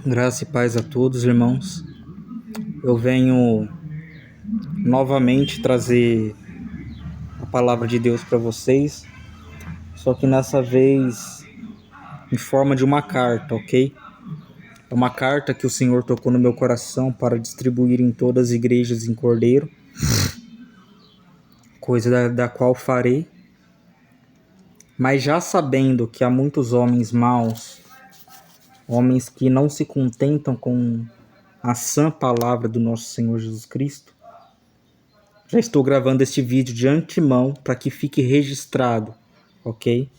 Graça e paz a todos, irmãos. Eu venho novamente trazer a palavra de Deus para vocês, só que nessa vez em forma de uma carta, ok? É uma carta que o Senhor tocou no meu coração para distribuir em todas as igrejas em Cordeiro, coisa da qual farei, mas já sabendo que há muitos homens maus, homens que não se contentam com a sã palavra do nosso Senhor Jesus Cristo. Já estou gravando este vídeo de antemão para que fique registrado, ok?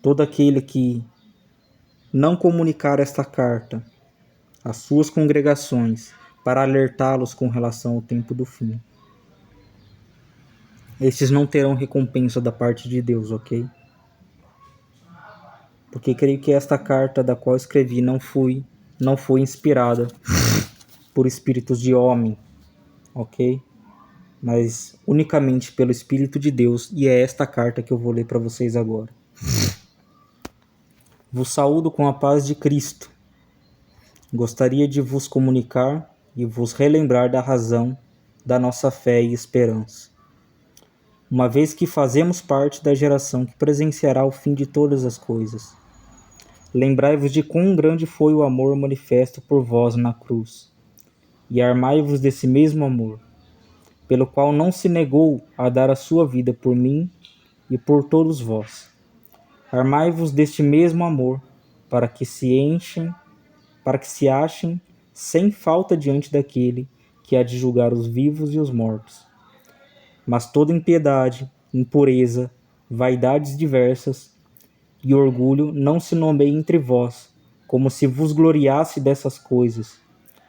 Todo aquele que não comunicar esta carta às suas congregações para alertá-los com relação ao tempo do fim, estes não terão recompensa da parte de Deus, ok? Porque creio que esta carta da qual escrevi não foi inspirada por espíritos de homem, ok? Mas unicamente pelo Espírito de Deus, e é esta carta que eu vou ler para vocês agora. Vos saúdo com a paz de Cristo. Gostaria de vos comunicar e vos relembrar da razão da nossa fé e esperança. Uma vez que fazemos parte da geração que presenciará o fim de todas as coisas. Lembrai-vos de quão grande foi o amor manifesto por vós na cruz, e armai-vos desse mesmo amor, pelo qual não se negou a dar a sua vida por mim e por todos vós. Armai-vos deste mesmo amor, para que se achem sem falta diante daquele que há de julgar os vivos e os mortos. Mas toda impiedade, impureza, vaidades diversas e orgulho não se nomeiem entre vós, como se vos gloriasse dessas coisas,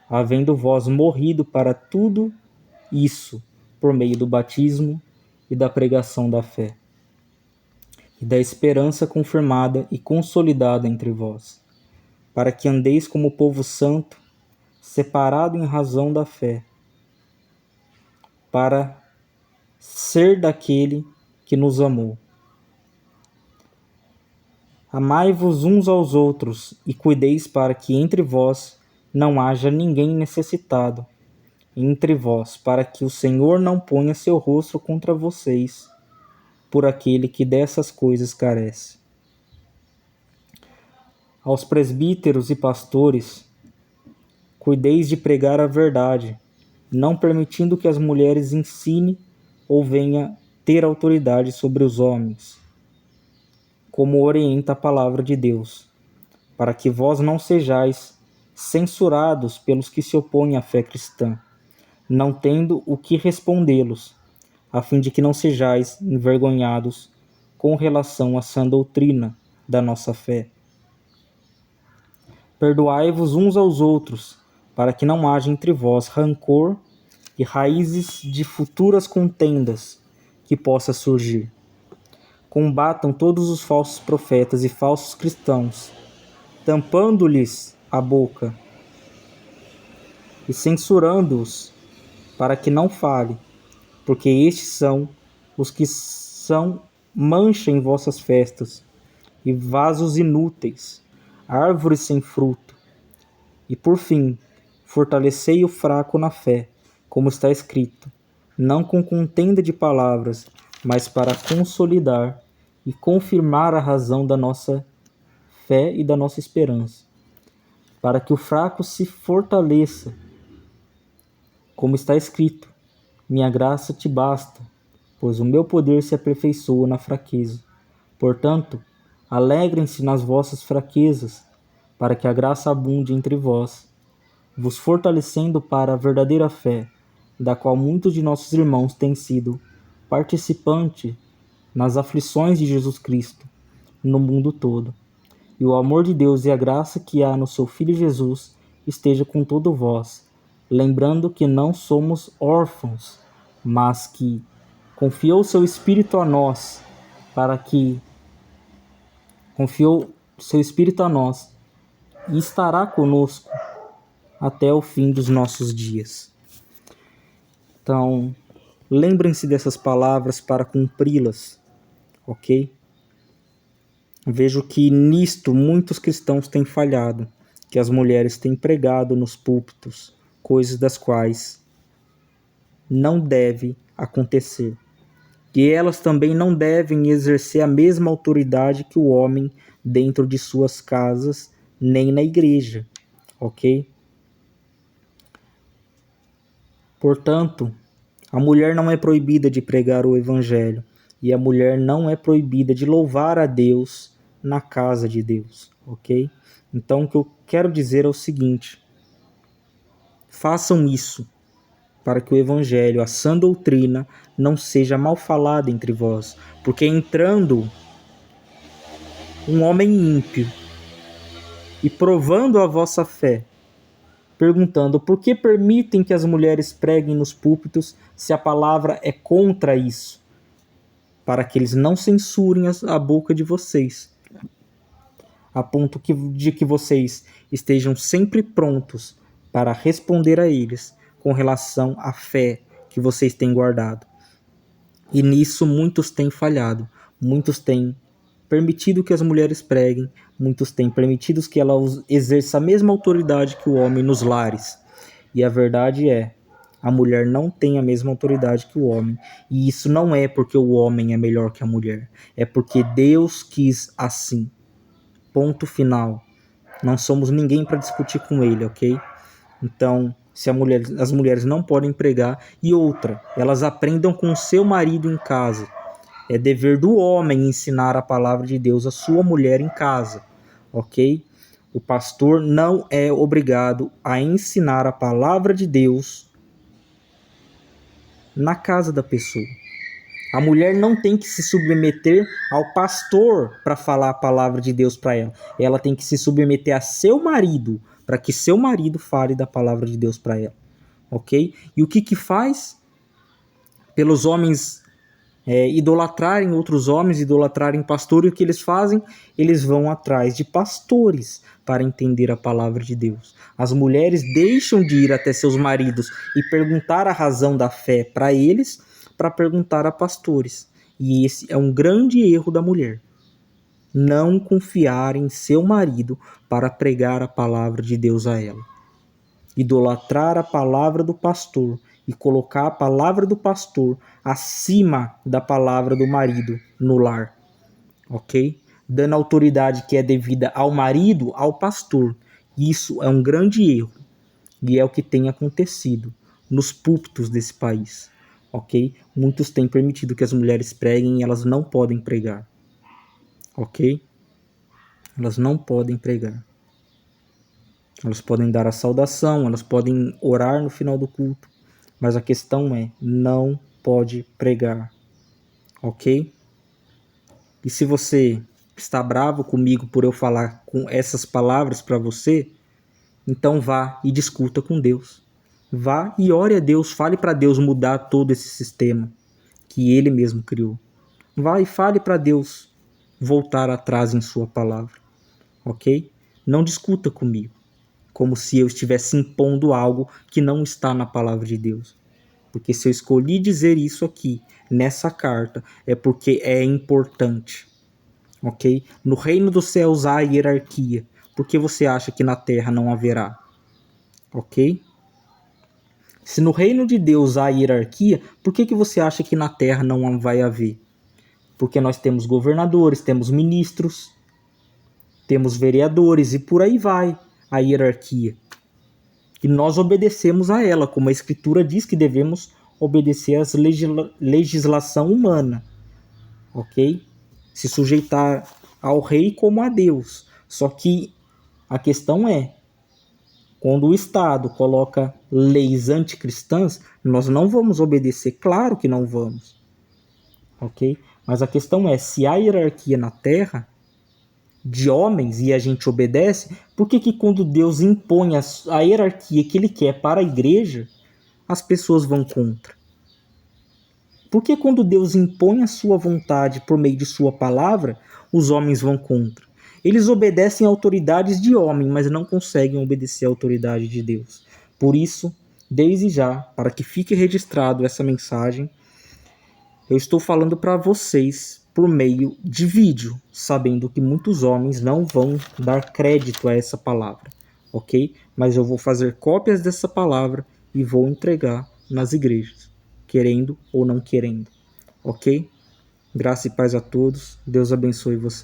havendo vós morrido para tudo isso por meio do batismo e da pregação da fé, e da esperança confirmada e consolidada entre vós, para que andeis como povo santo, separado em razão da fé, para ser daquele que nos amou. Amai-vos uns aos outros e cuideis para que entre vós não haja ninguém necessitado, entre vós, para que o Senhor não ponha seu rosto contra vocês, por aquele que dessas coisas carece. Aos presbíteros e pastores, cuideis de pregar a verdade, não permitindo que as mulheres ensinem ou venha ter autoridade sobre os homens, como orienta a palavra de Deus, para que vós não sejais censurados pelos que se opõem à fé cristã, não tendo o que respondê-los, a fim de que não sejais envergonhados com relação à sã doutrina da nossa fé. Perdoai-vos uns aos outros, para que não haja entre vós rancor e raízes de futuras contendas que possa surgir. Combatam todos os falsos profetas e falsos cristãos, tampando-lhes a boca e censurando-os, para que não fale, porque estes são os que são mancha em vossas festas, e vasos inúteis, árvores sem fruto. E por fim, fortalecei o fraco na fé, como está escrito, não com contenda de palavras, mas para consolidar e confirmar a razão da nossa fé e da nossa esperança, para que o fraco se fortaleça, como está escrito, minha graça te basta, pois o meu poder se aperfeiçoa na fraqueza. Portanto, alegrem-se nas vossas fraquezas, para que a graça abunde entre vós, vos fortalecendo para a verdadeira fé, da qual muitos de nossos irmãos têm sido participantes nas aflições de Jesus Cristo no mundo todo. E o amor de Deus e a graça que há no seu Filho Jesus esteja com todos vós, lembrando que não somos órfãos, mas que confiou seu Espírito a nós, confiou seu Espírito a nós e estará conosco até o fim dos nossos dias. Então, lembrem-se dessas palavras para cumpri-las, ok? Vejo que nisto muitos cristãos têm falhado que as mulheres têm pregado nos púlpitos, coisas das quais não deve acontecer. E elas também não devem exercer a mesma autoridade que o homem dentro de suas casas, nem na igreja, ok? Portanto, a mulher não é proibida de pregar o evangelho, e a mulher não é proibida de louvar a Deus na casa de Deus, ok? Então, o que eu quero dizer é o seguinte: façam isso, para que o evangelho, a sã doutrina, não seja mal falada entre vós, porque entrando um homem ímpio e provando a vossa fé, perguntando por que permitem que as mulheres preguem nos púlpitos se a palavra é contra isso, para que eles não censurem a boca de vocês, a ponto de que vocês estejam sempre prontos para responder a eles com relação à fé que vocês têm guardado. E nisso muitos têm falhado, muitos têm permitido que as mulheres preguem, muitos têm permitido que elas exerçam a mesma autoridade que o homem nos lares. E a verdade é, a mulher não tem a mesma autoridade que o homem. E isso não é porque o homem é melhor que a mulher, é porque Deus quis assim. Ponto final. Não somos ninguém para discutir com ele, ok? Então, se as mulheres não podem pregar, e outra, elas aprendam com o seu marido em casa. É dever do homem ensinar a palavra de Deus à sua mulher em casa, ok? O pastor não é obrigado a ensinar a palavra de Deus na casa da pessoa. A mulher não tem que se submeter ao pastor para falar a palavra de Deus para ela. Ela tem que se submeter a seu marido, para que seu marido fale da palavra de Deus para ela. Ok? E o que faz? Pelos homens idolatrarem outros homens, idolatrarem pastores, o que eles fazem? Eles vão atrás de pastores para entender a palavra de Deus. As mulheres deixam de ir até seus maridos e perguntar a razão da fé para eles, para perguntar a pastores. E esse é um grande erro da mulher. Não confiar em seu marido para pregar a palavra de Deus a ela. Idolatrar a palavra do pastor e colocar a palavra do pastor acima da palavra do marido no lar, ok? Dando autoridade que é devida ao marido, ao pastor. Isso é um grande erro e é o que tem acontecido nos púlpitos desse país, ok? Muitos têm permitido que as mulheres preguem e elas não podem pregar, ok? Elas não podem pregar. Elas podem dar a saudação, elas podem orar no final do culto, mas a questão é, não pode pregar, ok? E se você está bravo comigo por eu falar com essas palavras para você, então vá e discuta com Deus. Vá e ore a Deus, fale para Deus mudar todo esse sistema que Ele mesmo criou. Vá e fale para Deus voltar atrás em sua palavra, ok? Não discuta comigo, como se eu estivesse impondo algo que não está na palavra de Deus. Porque se eu escolhi dizer isso aqui, nessa carta, é porque é importante, ok? No reino dos céus há hierarquia. Por que você acha que na terra não haverá? Ok? Se no reino de Deus há hierarquia, por que você acha que na terra não vai haver? Porque nós temos governadores, temos ministros, temos vereadores e por aí vai a hierarquia. E nós obedecemos a ela, como a Escritura diz que devemos obedecer à legislação humana, ok? Se sujeitar ao rei como a Deus. Só que a questão é, quando o Estado coloca leis anticristãs, nós não vamos obedecer, claro que não vamos, ok? Mas a questão é, se há hierarquia na terra de homens e a gente obedece, por que quando Deus impõe a hierarquia que Ele quer para a igreja, as pessoas vão contra? Por que quando Deus impõe a sua vontade por meio de sua palavra, os homens vão contra? Eles obedecem a autoridades de homem, mas não conseguem obedecer a autoridade de Deus. Por isso, desde já, para que fique registrado essa mensagem, eu estou falando para vocês por meio de vídeo, sabendo que muitos homens não vão dar crédito a essa palavra, ok? Mas eu vou fazer cópias dessa palavra e vou entregar nas igrejas, querendo ou não querendo, ok? Graça e paz a todos. Deus abençoe você.